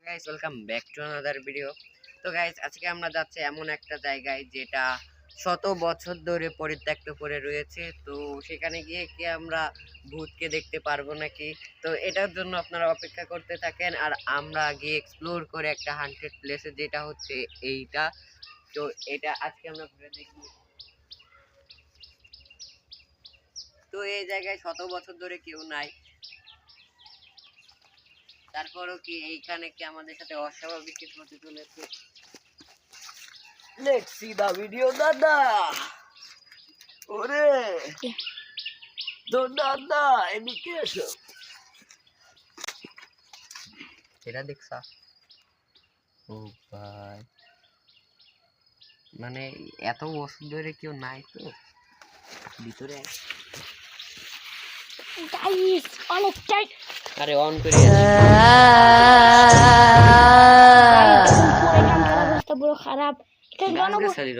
Guys welcome back to another video. তো guys আজকে আমরা যাচ্ছি এমন একটা জায়গায় যেটা শত বছর ধরে পরিত্যক্ত করে রয়েছে। তো সেখানে গিয়ে কি আমরা ভূতকে দেখতে পারবো নাকি? তো এটার জন্য আপনারা অপেক্ষা করতে থাকেন আর আমরা গিয়ে এক্সপ্লোর করে একটা হান্টেড প্লেসে, যেটা হচ্ছে এইটা। তো এটা আজকে আমরা ঘুরে দেখি। তো এই জায়গায় শত বছর ধরে কেউ নাই, তারপরও কি এইখানে কি আমাদের সাথে অস্বাভাবিক কিছু হতে চলেছে? Let's see the video, দাদা। ওরে তো দাদা, এদিকে এসো। এটা দেখছা? ও ভাই, মানে এত বছর ধরে কেউ নাই তো ভিতরে। গাইস অনেকটাই আরে অন করে অবস্থা পুরো খারাপ।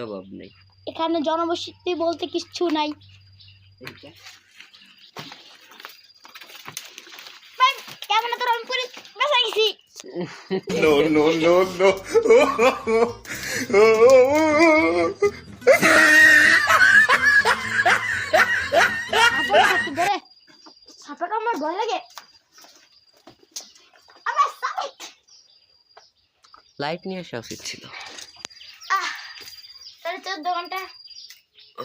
অভাব নেই, এখানে জনবসতি বলতে কিচ্ছু নাই। কেমন তোর আমি পুরো বেঁচে গেছি। No, no, no, no. সাপটা আমার ভয় লাগে। লাইট নিয়ে আসা উচিত ছিল। তাহলে 14 ঘন্টা।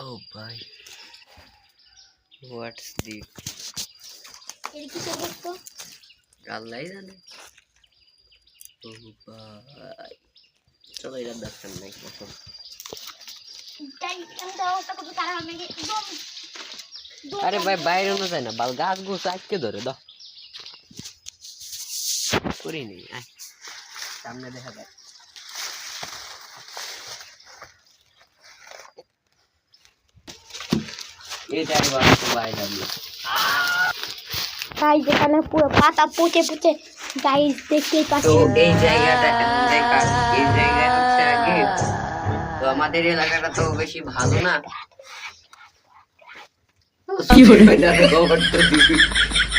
ও ভাই, হোয়াটস দিস? এর কি অবস্থা আল্লাহ জানে। ও ভাই, চলো এটা দরকার নাই। আরে ভাই বাইরে না যায় না, বাল গাছ গোছ আটকে ধরে দাও করিনি। সামনে দেখা যায়। এটাই বাস্তব বাইরে। গাইস এখানে পুরো পাতা পচে পচে গাইস দেখতেই তো পাচ্ছেন। এই জায়গাটা এই জায়গায় হচ্ছে আগে, তো আমাদের এলাকাটা তো বেশি ভালো না।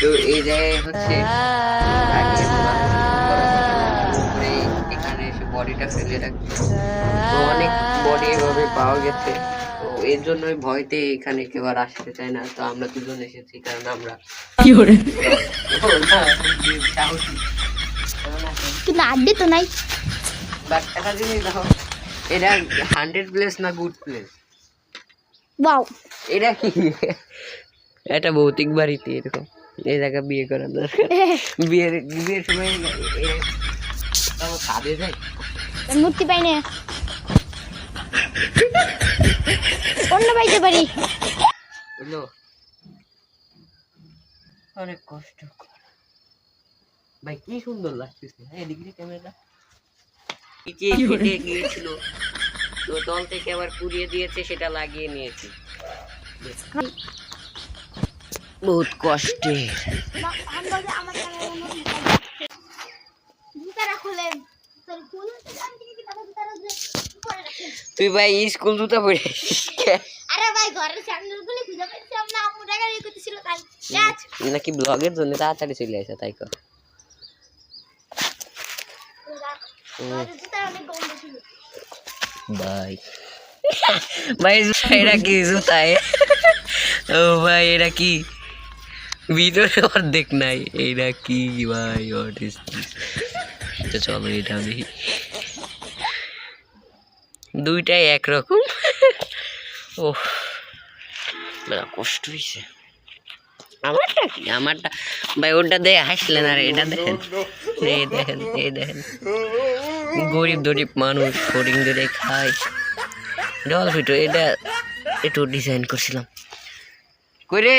তো এই জায়গায় হচ্ছে এখানে এসে বডিটা ফেলে রাখছে। তো অনেক বডি এভাবে পাওয়া গেছে, তো এর জন্যই ভয়তে এখানে কেউ আর আসতে চায় না। তো আমরা দুজন এসেছি কারণ আমরা কিন্তু আড্ডি তো নাই। বাট একটা জিনিস দেখো, এটা 100 প্লেস না গুড প্লেস? ওয়াও, এটা কি এটা ভৌতিক বাড়িতে এরকম এই জায়গা বিয়ে করার দরকার। বিয়ের সময় কাঁদে যায়, মুক্তি পাই না, অন্য পাইতে পারি। বুঝলো? অনেক কষ্ট ভাই, কি সুন্দর লাগতেছে। হ্যাঁ ডিগ্রি ক্যামেরা নিচে ফেটে গিয়েছিল, তো দল থেকে আবার পুড়িয়ে দিয়েছে, সেটা লাগিয়ে নিয়েছি। বহুত কষ্টে। তুই ভাই স্কুল জুতা পরে আরে ভাই ঘরের স্যান্ডেলগুলো খুঁজে পেয়েছিলাম না, আম্মু টাকা রেখে দিছিল তাই। নাকি ব্লগের জন্য তাড়াতাড়ি চলে আসে তাই কর। ভাই ভাই এটা কি জুতা? ও ভাই এটা কি ভিতরে অর্ধেক নাই, এটা কি ভাই? What is this? তো চলো এটা দেখি, দুইটাই একরকম। ও মেলা কষ্ট হয়েছে। আমারটা কি? আমারটা ভাই ওটা দেখে হাসলেন, আর এটা দেখেন, এই দেখেন, এই দেখেন, গরিব গরিব মানুষ ফরিং ধরে খায়। ডলফিটো এটা একটু ডিজাইন করছিলাম করে।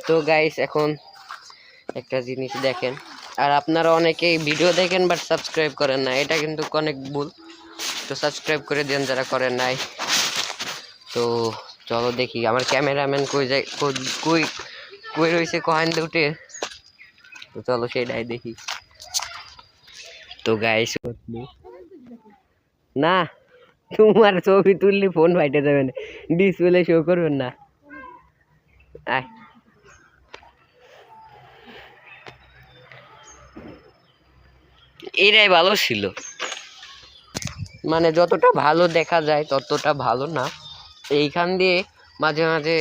তো গাইস এখন একটা জিনিস দেখেন, আর আপনারা অনেকেই ভিডিও দেখেন বাট সাবস্ক্রাইব করেন না, এটা কিন্তু অনেক ভুল। তো সাবস্ক্রাইব করে দেন যারা করেন নাই। তো চলো দেখি আমার ক্যামেরাম্যান কই যায়, কই কই রয়েছে কয়েন দুটে। তো চলো সেটাই দেখি। তো গাইস না, তোমার ছবি তুললে ফোন ফাইটে যাবে না, ডিসপ্লে শো করবেন না। আয় এরাই ভালো ছিল, মানে যতটা ভালো দেখা যায় ততটা ভালো না। এইখান দিয়ে মাঝে মাঝে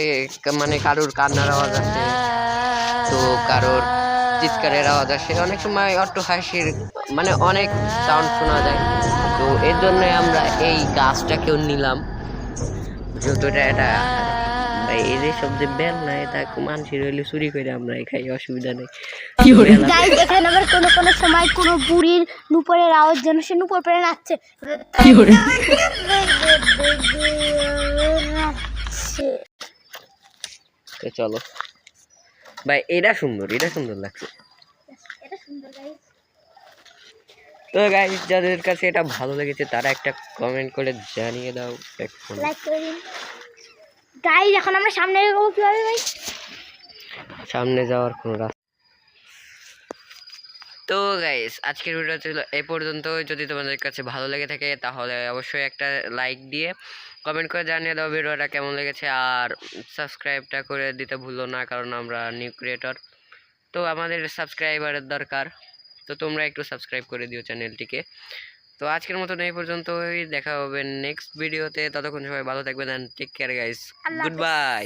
মানে কারোর কান্নার আওয়াজ আসে, তো কারোর চিৎকারের আওয়াজ আসে, অনেক সময় অট্ট হাসির মানে অনেক সাউন্ড শোনা যায়। তো এর জন্য আমরা এই গাছটাকেও নিলাম, যেহেতু এটা ভাই এই যে সব যে বেল না, এটা মানুষের হইলে চুরি করে আমরা খাই, অসুবিধা নেই। গাইস এখানে আবার কোন সময় কোন বুড়ির নুপুরের আওয়াজ যেন সে নুপুর পরে নাচছে। তো চলো ভাই, এটা সুন্দর, এটা সুন্দর লাগছে। এটা সুন্দর গাইস। তো গাইস যাদের কাছে এটা ভালো লেগেছে তারা একটা কমেন্ট করে জানিয়ে দাও এখন। লাইক করে দিন গাইস। এখন আমরা সামনে এগোবো কিভাবে ভাই? সামনে যাওয়ার কোনো রাস্তা। তো গাইস আজকের ভিডিও ছিল এই পর্যন্ত। যদি তোমাদের কাছে ভালো লেগে থাকে তাহলে অবশ্যই একটা লাইক দিয়ে কমেন্ট করে জানিয়ে দাও ভিডিওটা কেমন লেগেছে, আর সাবস্ক্রাইবটা করে দিতে ভুলো না, কারণ আমরা নিউ ক্রিয়েটর, তো আমাদের সাবস্ক্রাইবারের দরকার। তো তোমরা একটু সাবস্ক্রাইব করে দিও চ্যানেলটিকে। তো আজকের মতন এই পর্যন্তই, দেখা হবে নেক্সট ভিডিওতে। ততক্ষণ সবাই ভালো থাকবেন, and take care guys, Allah গুড হাফেজ। বাই।